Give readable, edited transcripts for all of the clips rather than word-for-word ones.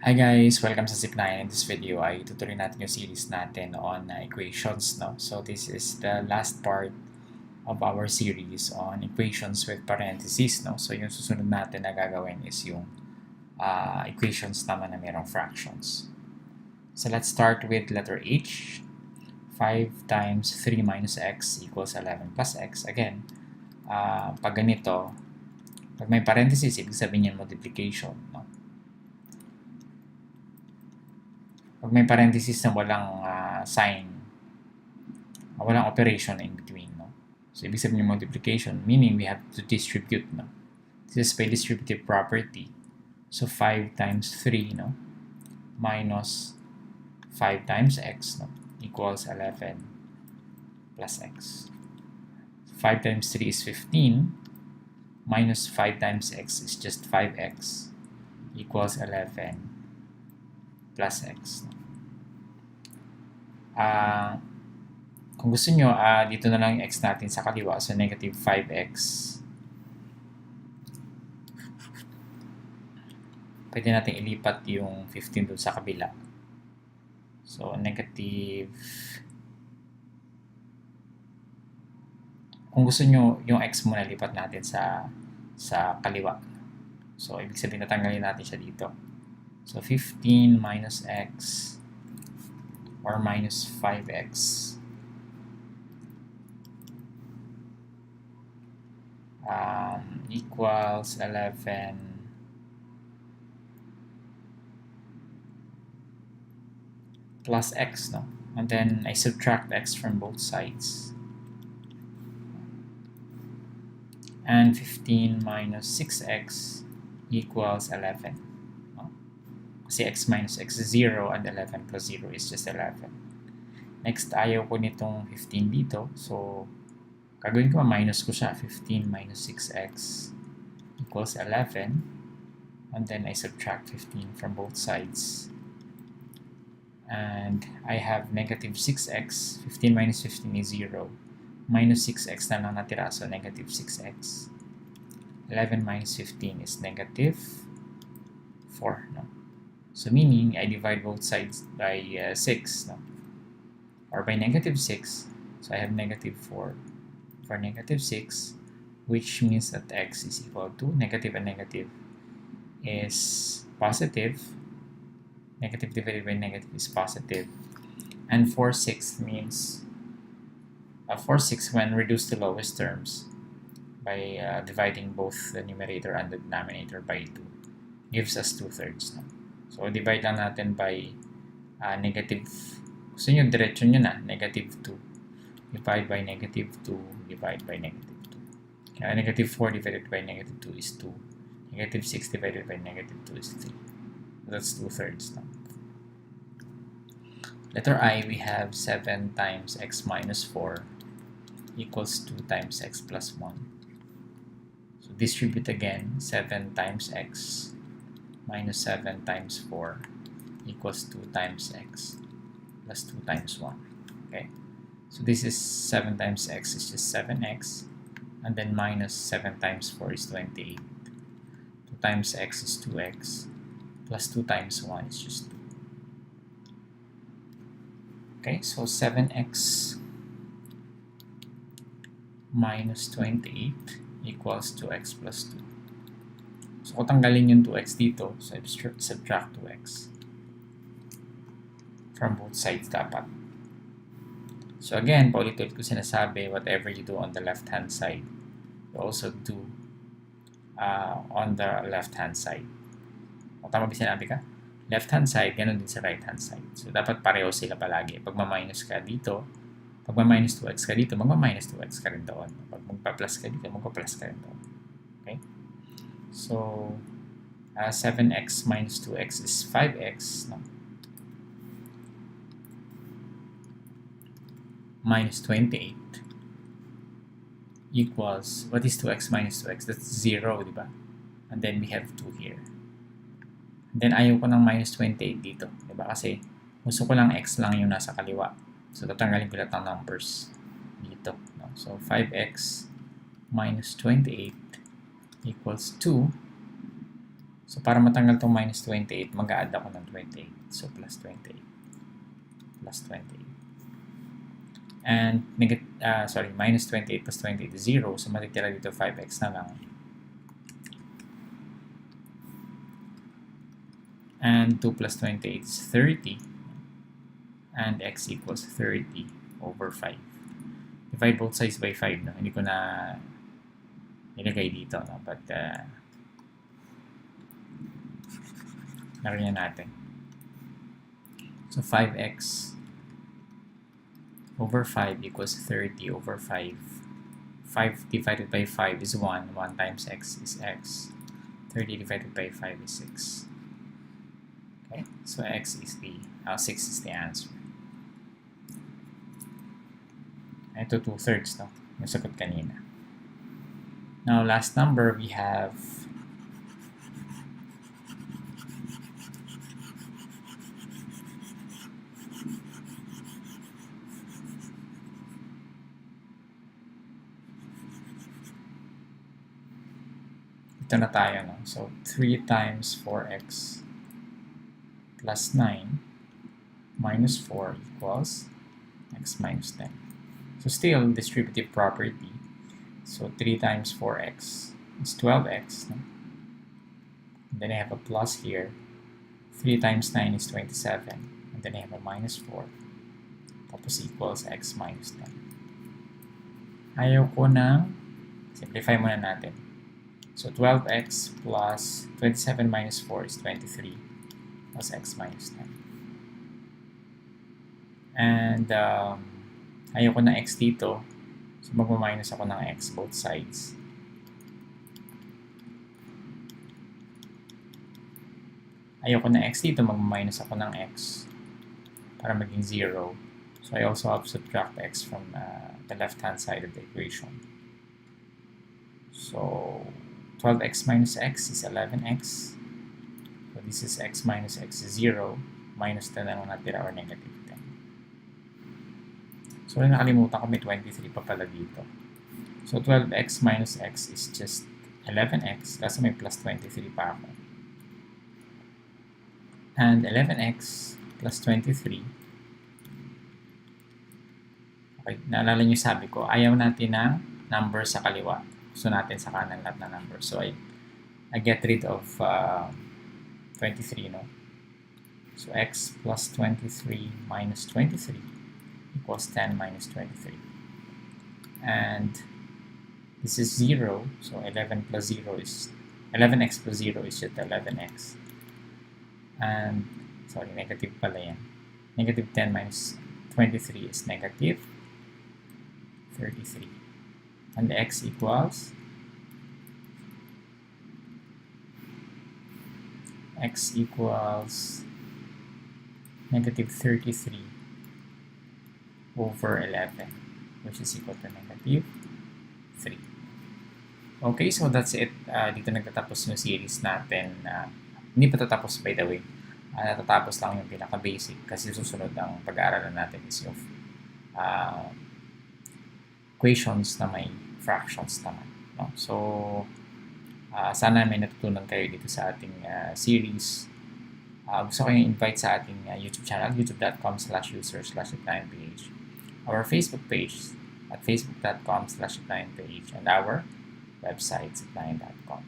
Hi guys! Welcome sa SIP9. In this video ay tutuloy natin yung series natin on equations. No? So this is the last part of our series on equations with parentheses. No? So yung susunod natin na gagawin is yung equations naman na mayroong fractions. So let's start with letter H. 5 times 3 minus x equals 11 plus x. Again, pag ganito, pag may parentheses, ibig sabihin yan multiplication. No? Pag may parenthesis na walang sign, walang operation in between, no? So, ibig sabihin yung multiplication, meaning we have to distribute, no? This is by distributive property. So, 5 times 3, no? Minus 5 times x, no? Equals 11 plus x. 5 times 3 is 15. Minus 5 times x is just 5x equals 11 plus x. Kung gusto nyo, dito na lang yung x natin sa kaliwa. So, negative 5x. Pwede natin ilipat yung 15 doon sa kabila. So, negative... Kung gusto nyo, yung x muna lipat natin sa kaliwa. So, ibig sabihin natanggalin natin siya dito. So, 15 minus x or minus 5x equals 11 plus x, no? And then I subtract x from both sides. And 15 minus 6x equals 11. Kasi x minus x is 0 and 11 plus 0 is just 11. Next, ayaw ko nitong 15 dito. So, gagawin ko, minus ko siya. 15 minus 6x equals 11. And then I subtract 15 from both sides. And I have negative 6x. 15 minus 15 is 0. Minus 6x na lang natira. So, negative 6x. 11 minus 15 is negative 4. No? So, meaning, I divide both sides by 6, no? Or by negative 6. So, I have negative 4 for negative 6, which means that x is equal to negative and negative is positive. Negative divided by negative is positive. And 4/6 means 4/6 when reduced to lowest terms by dividing both the numerator and the denominator by 2 gives us 2/3. No? So, divide lang natin by negative. Gusto nyo, diretso nyo na. Negative 2. Divide by negative 2. Divide by negative 2. Kaya negative 4 divided by negative 2 is 2. Negative 6 divided by negative 2 is 3. That's 2/3 now. Letter I, we have 7 times x minus 4 equals 2 times x plus 1. So, distribute again. 7 times x minus 7 times 4 equals 2 times x plus 2 times 1. Okay, so this is 7 times x is just 7x, and then minus 7 times 4 is 28. 2 times x is 2x, plus 2 times 1 is just 2. Okay, so 7x minus 28 equals 2x plus 2. So, kung tanggalin yung 2x dito, so subtract 2x from both sides dapat. So, again, paulit-ulit ko sinasabi, whatever you do on the left-hand side, you also do on the left-hand side. O, tama ba sinabi ka? Left-hand side, ganun din sa right-hand side. So, dapat pareho sila palagi. Pag ma-minus ka dito, pag ma-minus 2x ka dito, magma-minus 2x ka rin doon. Pag magpa-plus ka dito, magpa-plus ka rin doon. Okay? So, 7x minus 2x is 5x, no? Minus 28 equals, what is 2x minus 2x? That's 0, di ba? And then we have 2 here. And then ayaw ko ng minus 28 dito, di ba? Kasi gusto ko lang x lang yung nasa kaliwa. So, tatanggalin ko lahat ng numbers dito. No? So, 5x minus 28 equals 2. So, para matanggal itong minus 28, mag-a-add ako ng 28. So, plus 28. Plus 28. And, minus 28 plus 28 is 0. So, matitira dito 5x na lang. And 2 plus 28 is 30. And x equals 30 over 5. Divide both sides by 5. No? Hindi ko na nilagay dito. No? But, narin natin. So, 5x over 5 equals 30 over 5. 5 divided by 5 is 1. 1 times x is x. 30 divided by 5 is 6. Okay, so x is 6 is the answer. Ito 2/3, no? Yung sagot kanina. Now, last number, we have ito na tayo, no? So, 3 times 4x plus 9 minus 4 equals x minus 10. So, still, distributive property. So, 3 times 4x is 12x. No? And then I have a plus here. 3 times 9 is 27. And then I have a minus 4. Tapos equals x minus 10. Ayaw ko na, simplify muna natin. So, 12x plus 27 minus 4 is 23 plus x minus 10. And, ayaw ko na x dito. So, magmaminus ako ng x both sides. Ayaw ko na x dito, magmaminus ako ng x para maging 0. So, I also have to subtract x from the left-hand side of the equation. So, 12x minus x is 11x. So, this is x minus x is 0. Minus 10 na lang natira or negative 10. So, nakalimutan ko may 23 pa pala dito. So, 12x minus x is just 11x kasi may plus 23 pa ako. And 11x plus 23. Okay, naalala nyo sabi ko, ayaw natin ng number sa kaliwa. Gusto natin sa kanan lahat ng number. So, I get rid of 23, no? So, x plus 23 minus 23 equals 10 minus 23. And this is 0. So, 11 plus 0 is 11x plus 0 is just 11x. And, sorry, negative pala yan. Negative 10 minus 23 is negative 33. And the x equals negative 33 over 11, which is equal to negative 3. Okay, so that's it. Dito nagtatapos yung series natin. Hindi pa tatapos, by the way. Natatapos lang yung pinaka-basic kasi susunod ang pag-aaralan natin is yung equations na may fractions naman. No? So, sana may natutunan kayo dito sa ating series. Gusto ko yung invite sa ating YouTube channel, youtube.com/user/ph, our Facebook page at facebook.com/ph, and our website, zipline.com.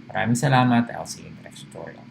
Maraming salamat. I'll see you in the next tutorial.